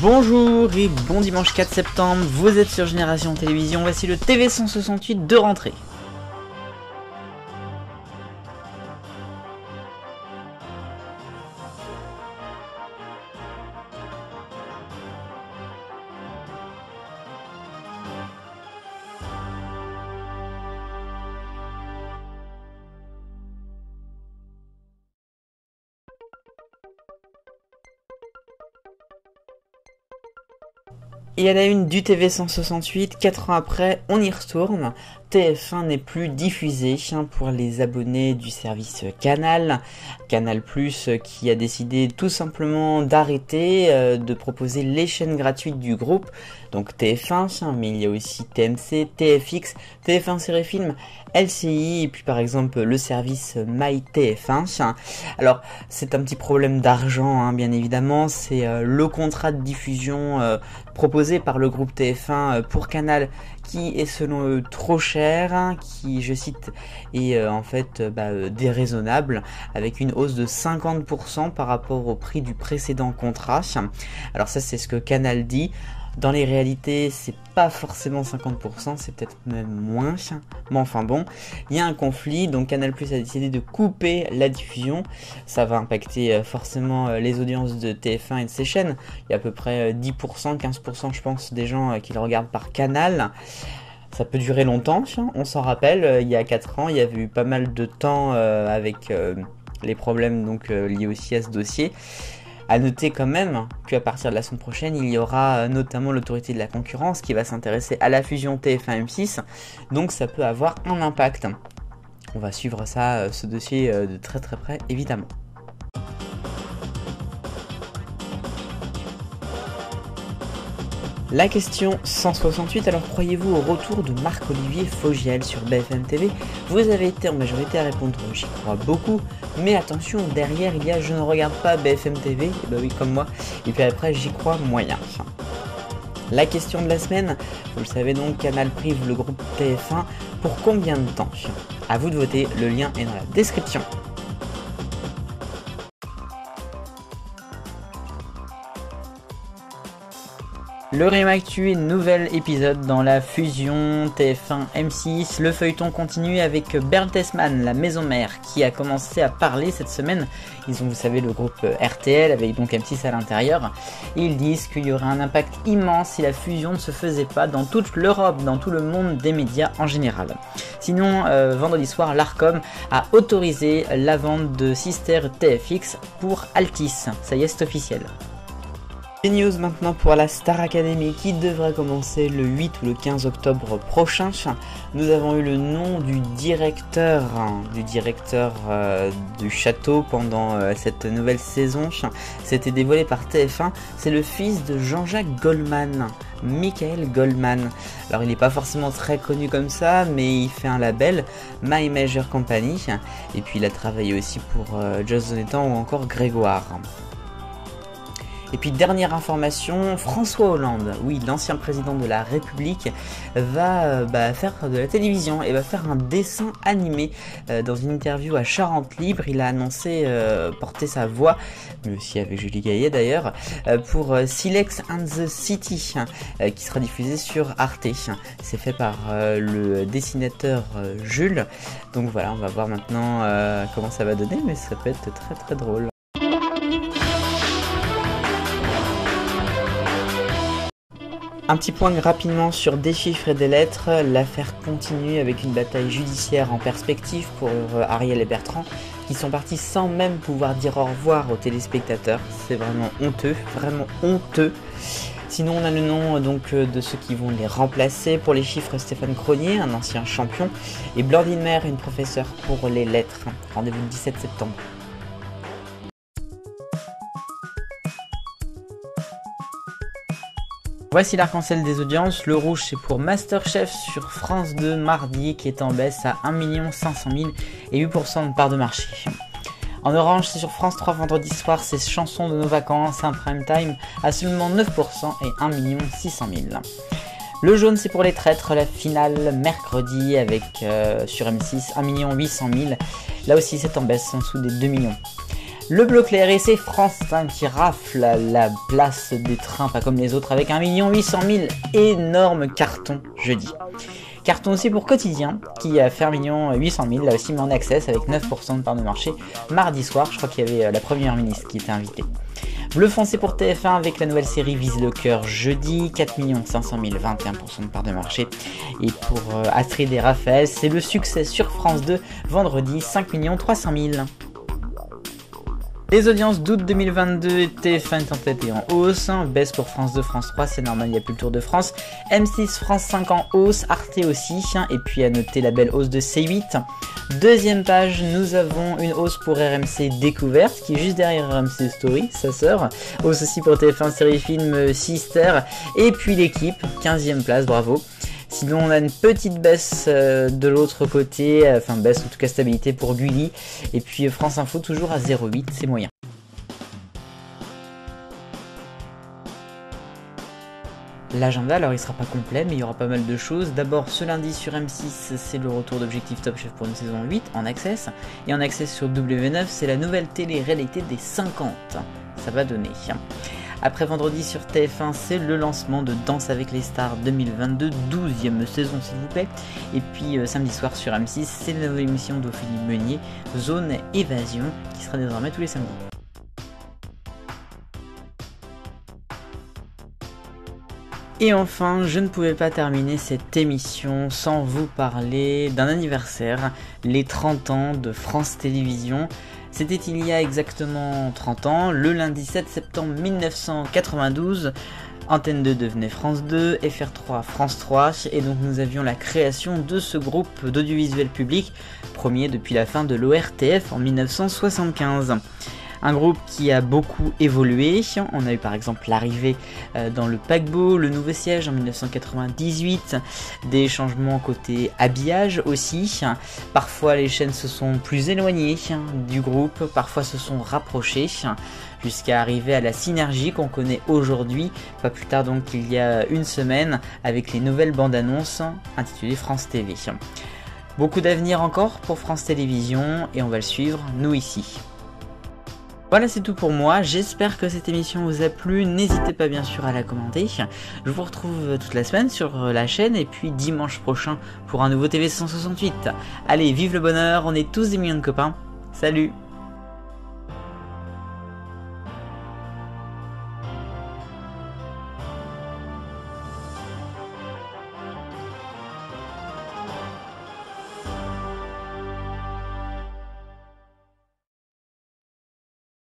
Bonjour et bon dimanche 4 septembre, vous êtes sur Génération Télévision, voici le TV 168 de rentrée. Et à la une du TV 168, 4 ans après, on y retourne. TF1 n'est plus diffusé pour les abonnés du service Canal. Canal+, qui a décidé tout simplement d'arrêter de proposer les chaînes gratuites du groupe. Donc TF1, mais il y a aussi TMC, TFX, TF1 Série Film, LCI et puis par exemple le service MyTF1. Alors c'est un petit problème d'argent bien évidemment, c'est le contrat de diffusion proposé par le groupe TF1 pour Canal qui est selon eux trop cher, qui je cite est en fait déraisonnable, avec une hausse de 50% par rapport au prix du précédent contrat. Alors ça c'est ce que Canal dit. Dans les réalités, c'est pas forcément 50%, c'est peut-être même moins. Mais enfin bon, il y a un conflit, donc Canal+ a décidé de couper la diffusion. Ça va impacter forcément les audiences de TF1 et de ses chaînes. Il y a à peu près 10%, 15% je pense des gens qui le regardent par Canal. Ça peut durer longtemps, on s'en rappelle, il y a 4 ans, il y avait eu pas mal de temps avec les problèmes donc liés aussi à ce dossier. A noter quand même qu'à partir de la semaine prochaine, il y aura notamment l'autorité de la concurrence qui va s'intéresser à la fusion TF1-M6, donc ça peut avoir un impact. On va suivre ça, ce dossier de très très près évidemment. La question 168, alors croyez-vous au retour de Marc-Olivier Fogiel sur BFM TV? Vous avez été en majorité à répondre j'y crois beaucoup, mais attention, derrière il y a je ne regarde pas BFM TV, et bah oui comme moi, et puis après j'y crois moyen. La question de la semaine, vous le savez donc, Canal prive le groupe TF1 pour combien de temps? À vous de voter, le lien est dans la description. Le Rime Actu, nouvel épisode dans la fusion TF1-M6. Le feuilleton continue avec Bertelsmann, la maison mère, qui a commencé à parler cette semaine. Ils ont, vous savez, le groupe RTL avec donc M6 à l'intérieur. Ils disent qu'il y aurait un impact immense si la fusion ne se faisait pas dans toute l'Europe, dans tout le monde des médias en général. Sinon, vendredi soir, l'Arcom a autorisé la vente de Sister TFX pour Altis. Ça y est, c'est officiel. News maintenant pour la Star Academy qui devrait commencer le 8 ou le 15 octobre prochain. Nous avons eu le nom du directeur du château pendant cette nouvelle saison. C'était dévoilé par TF1. C'est le fils de Jean-Jacques Goldman, Michael Goldman. Alors il n'est pas forcément très connu comme ça, mais il fait un label, My Major Company, et puis il a travaillé aussi pour Joss Donatan ou encore Grégoire. Et puis dernière information, François Hollande, oui l'ancien président de la République, va faire de la télévision et va faire un dessin animé. Dans une interview à Charente Libre, il a annoncé porter sa voix, mais aussi avec Julie Gaillet d'ailleurs, pour Silex and the City, qui sera diffusé sur Arte. C'est fait par le dessinateur Jules, donc voilà, on va voir maintenant comment ça va donner, mais ça peut être très très drôle. Un petit point rapidement sur des chiffres et des lettres. L'affaire continue avec une bataille judiciaire en perspective pour Ariel et Bertrand qui sont partis sans même pouvoir dire au revoir aux téléspectateurs. C'est vraiment honteux, vraiment honteux. Sinon on a le nom donc de ceux qui vont les remplacer. Pour les chiffres, Stéphane Cronier, un ancien champion, et Blandine Maire, une professeure pour les lettres. Rendez-vous le 17 septembre. Voici l'arc-en-ciel des audiences. Le rouge c'est pour Masterchef sur France 2 mardi qui est en baisse à 1 500 000 et 8% de part de marché. En orange c'est sur France 3 vendredi soir, c'est Chansons de nos vacances, un prime time à seulement 9% et 1 600 000. Le jaune c'est pour les traîtres, la finale mercredi avec sur M6 1 800 000. Là aussi c'est en baisse en dessous des 2 millions. Le bleu clair et c'est France 5 qui rafle la place des trains, pas comme les autres, avec 1 800 000 énorme carton jeudi. Carton aussi pour Quotidien, qui a fait 1 800 000, là aussi mais en access, avec 9% de part de marché. Mardi soir, je crois qu'il y avait la première ministre qui était invitée. Bleu foncé pour TF1 avec la nouvelle série Vise le cœur jeudi, 4 500 000, 21% de part de marché. Et pour Astrid et Raphaël, c'est le succès sur France 2, vendredi, 5 300 000. Les audiences d'août 2022, TF1 est en tête et en hausse, baisse pour France 2, France 3, c'est normal, il n'y a plus le Tour de France, M6, France 5 en hausse, Arte aussi, et puis à noter la belle hausse de C8. Deuxième page, nous avons une hausse pour RMC Découverte, qui est juste derrière RMC Story, sa sœur, hausse aussi pour TF1 série film Sister, et puis l'équipe, 15e place, bravo. Sinon on a une petite baisse de l'autre côté, enfin baisse en tout cas stabilité pour Gulli, et puis France Info toujours à 0,8, c'est moyen. L'agenda, alors il sera pas complet, mais il y aura pas mal de choses. D'abord, ce lundi sur M6, c'est le retour d'Objectif Top Chef pour une saison 8 en access. Et en access sur W9, c'est la nouvelle télé-réalité des 50. Ça va donner. Après vendredi sur TF1, c'est le lancement de Danse avec les stars 2022, 12e saison s'il vous plaît. Et puis samedi soir sur M6, c'est la nouvelle émission d'Ophélie Meunier, Zone Évasion, qui sera désormais tous les samedis. Et enfin, je ne pouvais pas terminer cette émission sans vous parler d'un anniversaire, les 30 ans de France Télévisions. C'était il y a exactement 30 ans, le lundi 7 septembre 1992, Antenne 2 devenait France 2, FR3 France 3, et donc nous avions la création de ce groupe d'audiovisuel public, premier depuis la fin de l'ORTF en 1975. Un groupe qui a beaucoup évolué, on a eu par exemple l'arrivée dans le paquebot, le nouveau siège en 1998, des changements côté habillage aussi, parfois les chaînes se sont plus éloignées du groupe, parfois se sont rapprochées, jusqu'à arriver à la synergie qu'on connaît aujourd'hui, pas plus tard donc qu'il y a une semaine, avec les nouvelles bandes annonces intitulées France TV. Beaucoup d'avenir encore pour France Télévisions et on va le suivre, nous ici. Voilà, c'est tout pour moi, j'espère que cette émission vous a plu, n'hésitez pas bien sûr à la commenter, je vous retrouve toute la semaine sur la chaîne et puis dimanche prochain pour un nouveau TV 168. Allez, vive le bonheur, on est tous des millions de copains, salut!